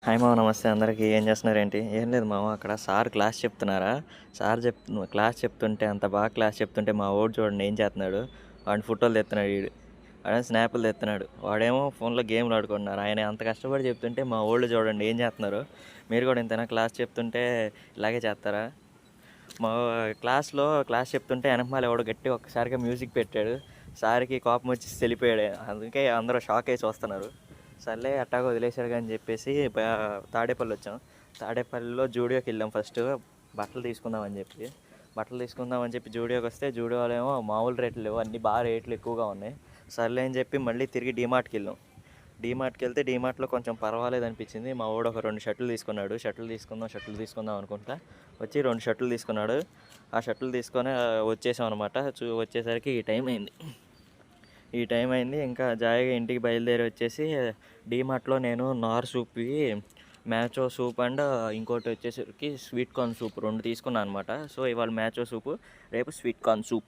Hi మామ, నమస్తే అందరికీ. ఏం చేస్తున్నారేంటి? ఏం లేదు మామ, అక్కడ సార్ క్లాస్ చెప్తున్నారా? క్లాస్ చెప్తుంటే అంత బాగా క్లాస్ చెప్తుంటే మా వాడు చూడండి ఏం చేస్తున్నాడు. వాడిని ఫోటోలు తెస్తున్నాడు వీడు. వాడే స్నాపులు తెస్తున్నాడు. వాడేమో ఫోన్లో గేమ్లు ఆడుకుంటున్నారు. ఆయన అంత కష్టపడి చెప్తుంటే మా వాళ్ళు చూడండి ఏం చేస్తున్నారు. మీరు కూడా ఇంతనా క్లాస్ చెప్తుంటే ఇలాగే చేస్తారా? మా క్లాస్ చెప్తుంటే వెనకమాల ఎవడో గట్టి ఒక్కసారిగా మ్యూజిక్ పెట్టాడు. సార్కి కోపం వచ్చి వెళ్ళిపోయాడు. అందుకే అందరూ షాక్ అయ్యి చూస్తున్నారు. సర్లే అట్టాగా వదిలేశాడు అని చెప్పేసి తాడేపల్లి వచ్చాం. తాడేపల్లిలో జూడియోకి వెళ్ళాం ఫస్ట్. బట్టలు తీసుకుందామని చెప్పి జూడియోకి వస్తే జూడియోలో ఏమో మామూలు రేట్లు లేవు, అన్నీ బాగా రేట్లు ఎక్కువగా ఉన్నాయి. సర్లే అని చెప్పి మళ్ళీ తిరిగి డీమార్ట్కి వెళ్ళాం. డీమార్ట్కి వెళ్తే డీమార్ట్లో కొంచెం పర్వాలేదు అనిపించింది. మా వాడు ఒక 2 షర్ట్లు తీసుకున్నాడు. షర్ట్లు తీసుకుందాం అనుకుంటా వచ్చి 2 షర్ట్లు తీసుకున్నాడు. ఆ షర్ట్లు తీసుకొని వచ్చేసాం అనమాట. వచ్చేసరికి ఈ టైం అయింది. ఇంకా జాయిగా ఇంటికి బయలుదేరి వచ్చేసి డీమార్ట్లో నేను నార్ సూప్వి మ్యాచో సూప్ అండ్ ఇంకోటి వచ్చేసరికి స్వీట్ కార్న్ సూప్ 2 తీసుకున్నాను అనమాట. సో ఇవాళ మ్యాచో సూపు, రేపు స్వీట్ కార్న్ సూప్.